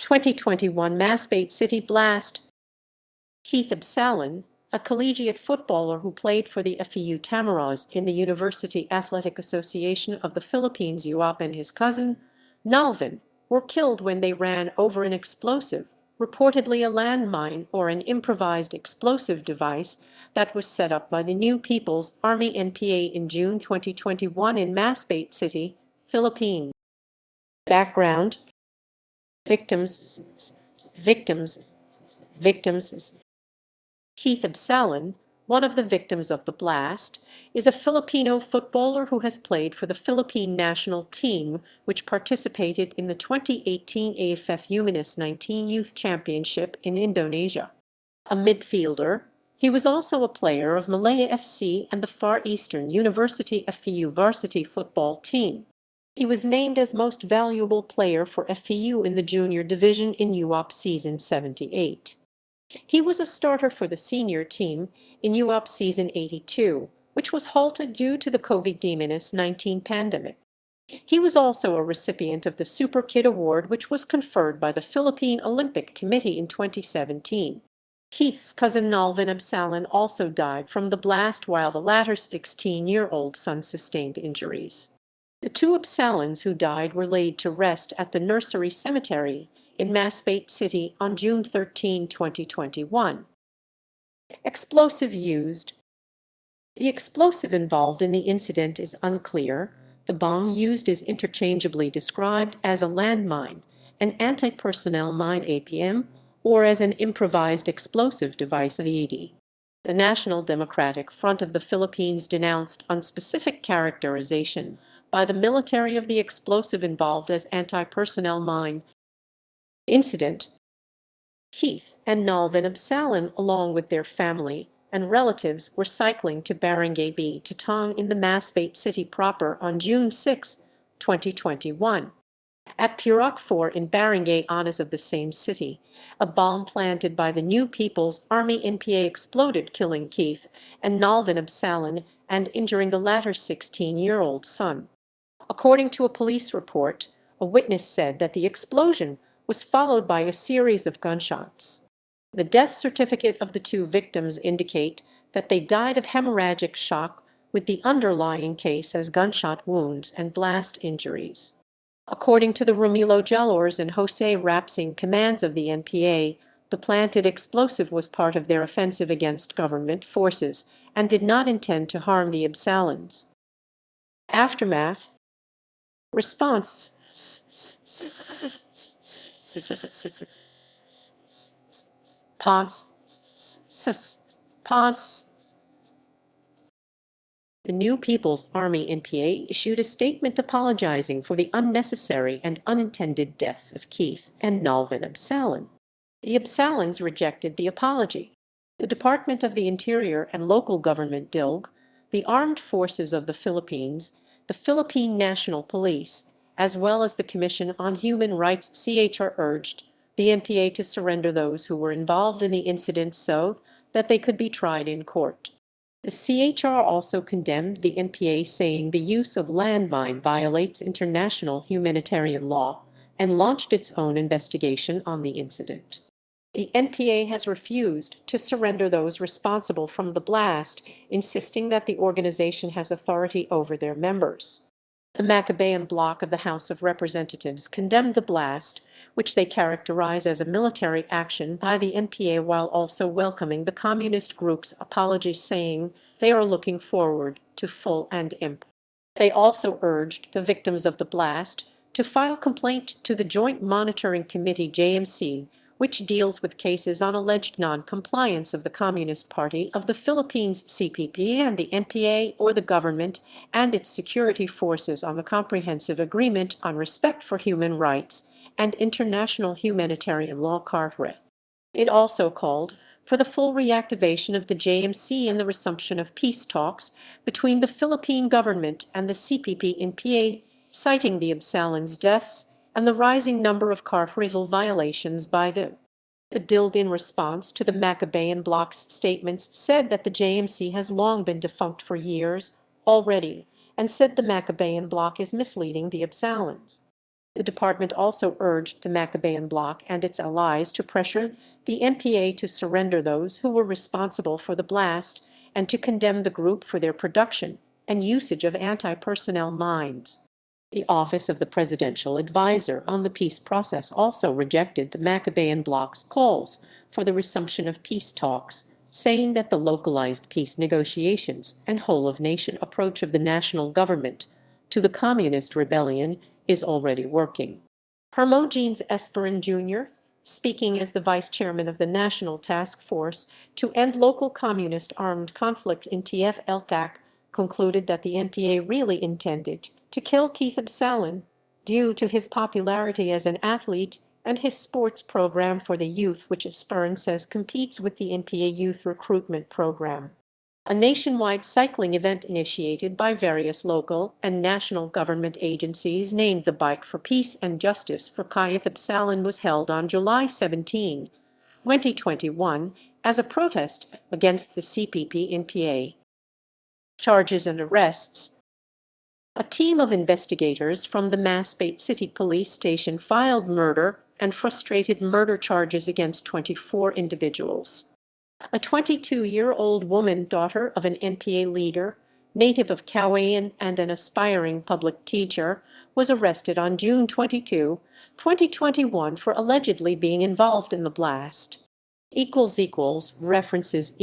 2021 Masbate City blast. Keith Absalon, a collegiate footballer who played for the FEU Tamaraws in the University Athletic Association of the Philippines UAAP, and his cousin, Nolven, were killed when they ran over an explosive, reportedly a landmine or an improvised explosive device that was set up by the New People's Army NPA in June 2021 in Masbate City, Philippines. Background: Victims. Keith Absalon, one of the victims of the blast, is a Filipino footballer who has played for the Philippine national team, which participated in the 2018 FEU -19 Youth Championship in Indonesia. A midfielder, he was also a player of Malaya FC and the Far Eastern University FEU varsity football team. He was named as Most Valuable Player for FEU in the junior division in UAAP season 78. He was a starter for the senior team in UAAP season 82, which was halted due to the COVID-19 pandemic. He was also a recipient of the Super Kid Award, which was conferred by the Philippine Olympic Committee in 2017. Keith's cousin Nolven Absalon also died from the blast, while the latter's 16-year-old son sustained injuries. The two Absalons who died were laid to rest at the Nursery Cemetery in Masbate City on June 13, 2021. Explosive used. The explosive involved in the incident is unclear. The bomb used is interchangeably described as a landmine, an anti-personnel mine APM, or as an improvised explosive device ED. The National Democratic Front of the Philippines denounced unspecific characterization by the military of the explosive involved as anti-personnel mine. Incident: Keith and Nolven Absalon, along with their family and relatives, were cycling to Barangay B to Tong in the Masbate City proper on June 6, 2021. At Purok 4 in Barangay Anas of the same city, a bomb planted by the New People's Army NPA exploded, killing Keith and Nolven Absalon and injuring the latter's 16-year-old son. According to a police report, a witness said that the explosion was followed by a series of gunshots. The death certificate of the two victims indicate that they died of hemorrhagic shock, with the underlying case as gunshot wounds and blast injuries. According to the Romulo Jalors and Jose Rapsing commands of the NPA, the planted explosive was part of their offensive against government forces and did not intend to harm the Absalons. Aftermath. Response. The New People's Army NPA issued a statement apologizing for the unnecessary and unintended deaths of Keith and Nolven Absalon. The Absalons rejected the apology. The Department of the Interior and local government DILG, the Armed Forces of the Philippines, the Philippine National Police, as well as the Commission on Human Rights CHR urged the NPA to surrender those who were involved in the incident so that they could be tried in court. The CHR also condemned the NPA, saying the use of landmine violates international humanitarian law, and launched its own investigation on the incident. The NPA has refused to surrender those responsible from the blast, insisting that the organization has authority over their members. The Maccabean bloc of the House of Representatives condemned the blast, which they characterize as a military action by the NPA, while also welcoming the communist group's apology, saying they are looking forward to full and imp. They also urged the victims of the blast to file complaint to the Joint Monitoring Committee JMC, which deals with cases on alleged non-compliance of the Communist Party of the Philippines CPP and the NPA or the government and its security forces on the Comprehensive Agreement on Respect for Human Rights and International Humanitarian Law (CARFRE). It also called for the full reactivation of the JMC and the resumption of peace talks between the Philippine government and the CPP-NPA, citing the Absalons' deaths and the rising number of CARFRE violations by them. The DILG, in response to the Maccabean bloc's statements, said that the JMC has long been defunct for years already, and said the Maccabean bloc is misleading the Absalons. The department also urged the Maccabean bloc and its allies to pressure the NPA to surrender those who were responsible for the blast and to condemn the group for their production and usage of anti-personnel mines. The Office of the Presidential Advisor on the Peace Process also rejected the Maccabean bloc's calls for the resumption of peace talks, saying that the localized peace negotiations and whole-of-nation approach of the national government to the communist rebellion is already working. Hermogenes Esperon Jr., speaking as the vice chairman of the National Task Force to End Local Communist Armed Conflict in TF-LTAC, concluded that the NPA really intended to kill Keith Absalon due to his popularity as an athlete and his sports program for the youth, which Esperon says competes with the NPA youth recruitment program. A nationwide cycling event initiated by various local and national government agencies named the Bike for Peace and Justice for Keith Absalon was held on July 17, 2021, as a protest against the CPP-NPA. Charges and arrests. A team of investigators from the Masbate City police station filed murder and frustrated murder charges against 24 individuals. A 22-year-old woman, daughter of an NPA leader, native of Kauaian and an aspiring public teacher, was arrested on June 22, 2021 for allegedly being involved in the blast. References